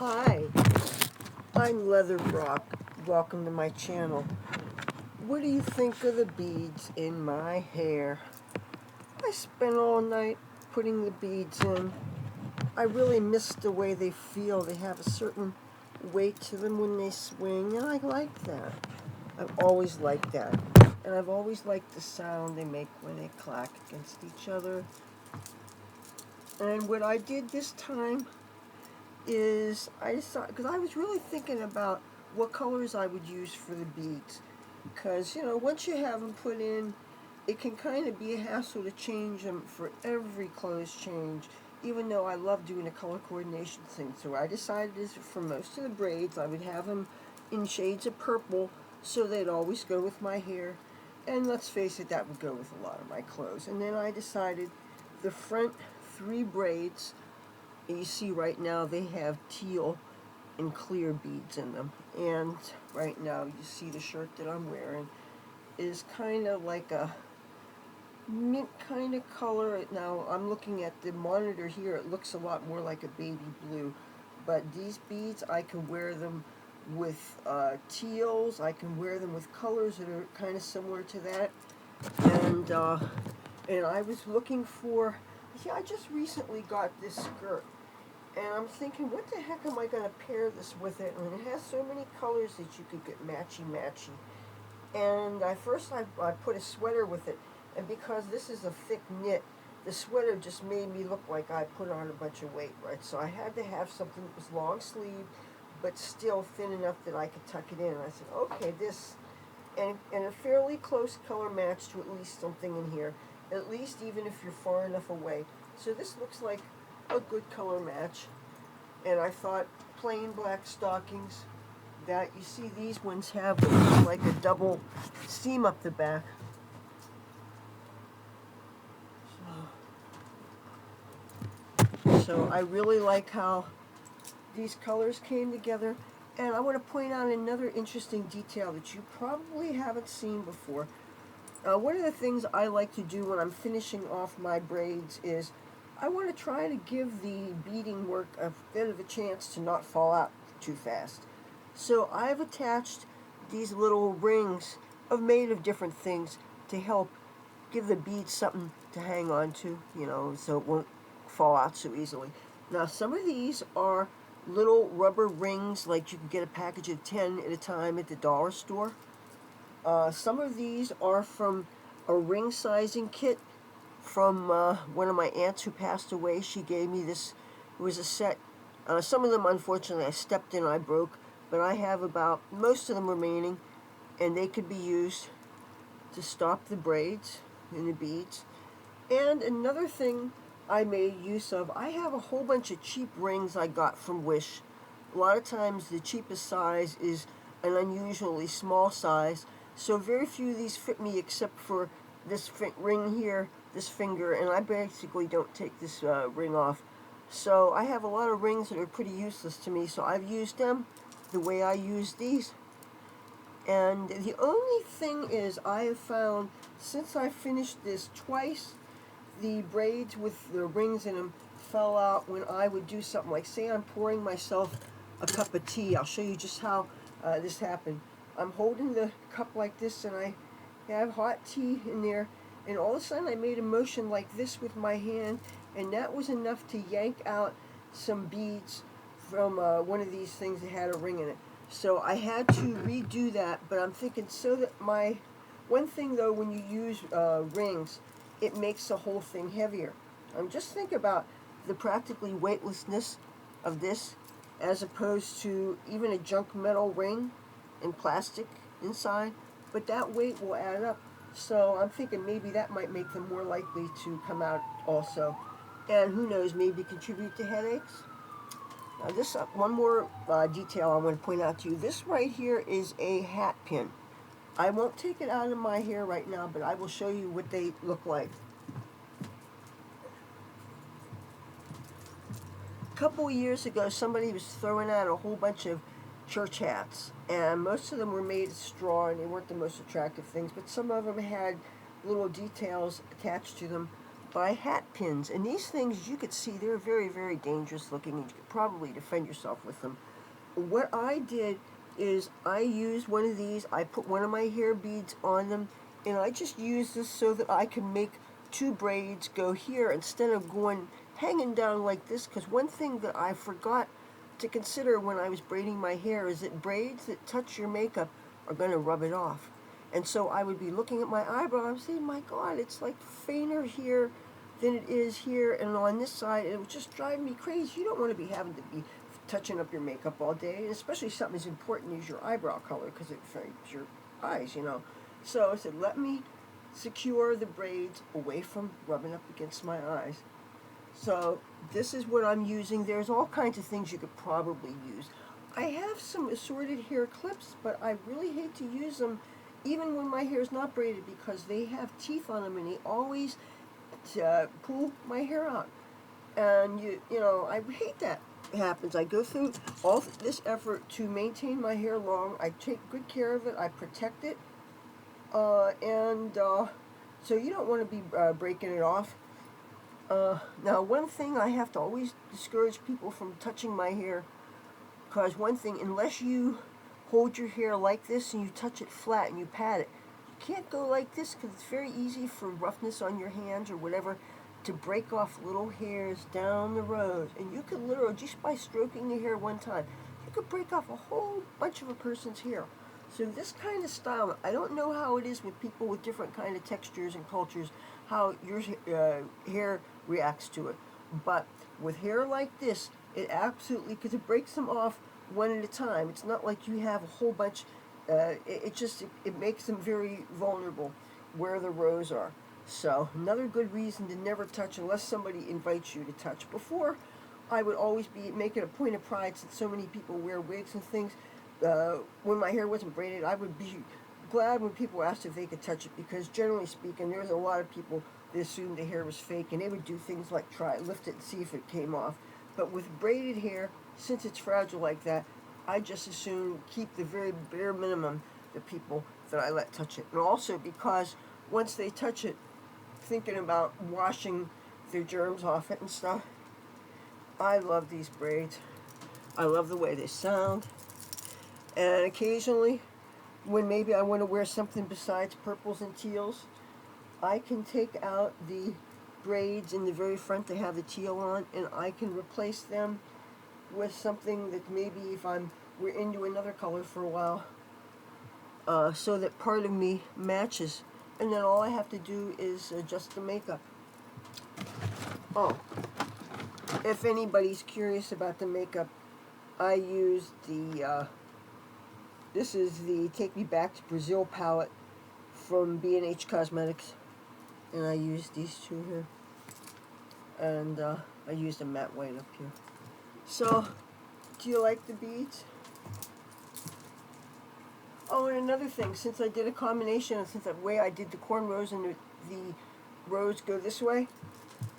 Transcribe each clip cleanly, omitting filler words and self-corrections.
Hi, I'm Leather Rokk. Welcome to my channel. What do you think of the beads in my hair? I spent all night putting the beads in. I really miss the way they feel. They have a certain weight to them when they swing, and I like that. I've always liked that. And I've always liked the sound they make when they clack against each other. And what I did this time is I decided, because I was really thinking about what colors I would use for the beads, because once you have them put in, it can kind of be a hassle to change them for every clothes change, even though I love doing a color coordination thing. So I decided is for most of the braids I would have them in shades of purple so they'd always go with my hair, and let's face it, that would go with a lot of my clothes. And then I decided the front three braids you see right now, they have teal and clear beads in them. And right now you see the shirt that I'm wearing is kind of like a mint kind of color. Now I'm looking at the monitor here, it looks a lot more like a baby blue, but these beads, I can wear them with teals, I can wear them with colors that are kind of similar to that. And I was looking for, see, I just recently got this skirt, and I'm thinking, what the heck am I going to pair this with it? And it has so many colors that you could get matchy-matchy. And I put a sweater with it, and because this is a thick knit, the sweater just made me look like I put on a bunch of weight, right? So I had to have something that was long sleeved, but still thin enough that I could tuck it in. And I said, okay, this, and a fairly close color match to at least something in here, at least even if you're far enough away. So this looks like a good color match. And I thought plain black stockings, that you see these ones have like a double seam up the back. So I really like how these colors came together. And I want to point out another interesting detail that you probably haven't seen before. One of the things I like to do when I'm finishing off my braids is I want to try to give the beading work a bit of a chance to not fall out too fast. So I've attached these little rings made of different things to help give the beads something to hang on to, so it won't fall out so easily. Now some of these are little rubber rings, like you can get a package of 10 at a time at the dollar store. Some of these are from a ring sizing kit from one of my aunts who passed away. She gave me this. It was a set. Some of them, unfortunately, I stepped in and I broke, but I have about most of them remaining, and they could be used to stop the braids and the beads. And another thing I made use of, I have a whole bunch of cheap rings I got from Wish. A lot of times the cheapest size is an unusually small size, so very few of these fit me except for this ring here, this finger, and I basically don't take this ring off. So I have a lot of rings that are pretty useless to me, so I've used them the way I use these. And the only thing is, I have found, since I finished this twice, the braids with the rings in them fell out when I would do something like, say I'm pouring myself a cup of tea. I'll show you just how this happened. I'm holding the cup like this, and I have hot tea in there, and all of a sudden I made a motion like this with my hand, and that was enough to yank out some beads from one of these things that had a ring in it. So I had to redo that, but I'm thinking, so that one thing though, when you use rings, it makes the whole thing heavier. Just think about the practically weightlessness of this as opposed to even a junk metal ring and plastic inside, but that weight will add up. So I'm thinking maybe that might make them more likely to come out also, and who knows, maybe contribute to headaches. Now this one more detail I want to point out to you. This right here is a hat pin. I won't take it out of my hair right now, but I will show you what they look like. A couple of years ago, somebody was throwing out a whole bunch of church hats, and most of them were made of straw, and they weren't the most attractive things, but some of them had little details attached to them by hat pins. And these things, as you could see, they're very, very dangerous looking, and you could probably defend yourself with them. What I did is I used one of these, I put one of my hair beads on them, and I just used this so that I can make two braids go here instead of going hanging down like this, because one thing that I forgot to consider when I was braiding my hair is that braids that touch your makeup are going to rub it off. And so I would be looking at my eyebrow, I'm saying, my God, it's like fainter here than it is here, and on this side, it would just drive me crazy. You don't want to be having to be touching up your makeup all day, and especially something as important as your eyebrow color, because it affects your eyes, you know. So I said, let me secure the braids away from rubbing up against my eyes. So this is what I'm using. There's all kinds of things you could probably use. I have some assorted hair clips, but I really hate to use them even when my hair is not braided, because they have teeth on them and they always pull my hair out. And you know, I hate that happens. I go through all this effort to maintain my hair long. I take good care of it. I protect it. So you don't want to be breaking it off. Now, one thing I have to always discourage people from touching my hair, because one thing, unless you hold your hair like this and you touch it flat and you pat it, you can't go like this, because it's very easy for roughness on your hands or whatever to break off little hairs down the road. And you could literally, just by stroking the hair one time, you could break off a whole bunch of a person's hair. So this kind of style, I don't know how it is with people with different kind of textures and cultures, how your hair reacts to it. But with hair like this, it absolutely, because it breaks them off one at a time. It's not like you have a whole bunch. It makes them very vulnerable where the rows are. So another good reason to never touch unless somebody invites you to touch. Before, I would always be making a point of pride, since so many people wear wigs and things. When my hair wasn't braided, I would be glad when people asked if they could touch it, because generally speaking, there was a lot of people that assumed the hair was fake, and they would do things like try lift it and see if it came off. But with braided hair, since it's fragile like that, I just assume keep the very bare minimum the people that I let touch it. And also because once they touch it, thinking about washing their germs off it and stuff, I love these braids. I love the way they sound. And occasionally, when maybe I want to wear something besides purples and teals, I can take out the braids in the very front that have the teal on, and I can replace them with something that maybe if we're into another color for a while, so that part of me matches. And then all I have to do is adjust the makeup. Oh, if anybody's curious about the makeup, I use this is the Take Me Back to Brazil palette from B&H Cosmetics, and I use these two here, and I used a matte white up here. So, do you like the beads? Oh, and another thing, since I did a combination, and since the way I did the cornrows and the rows go this way,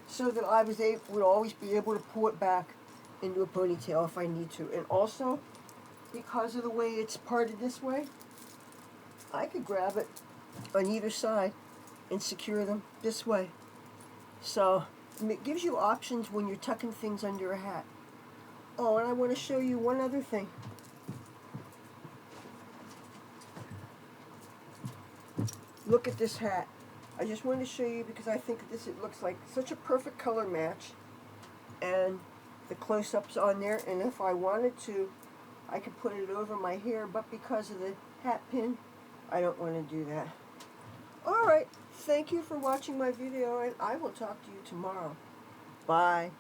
so that I would always be able to pull it back into a ponytail if I need to. And also, because of the way it's parted this way, I could grab it on either side and secure them this way. So it gives you options when you're tucking things under a hat. Oh, and I want to show you one other thing. Look at this hat. I just wanted to show you because I think it looks like such a perfect color match, and the close-ups on there, and if I wanted to, I could put it over my hair, but because of the hat pin, I don't want to do that. Alright, thank you for watching my video, and I will talk to you tomorrow. Bye.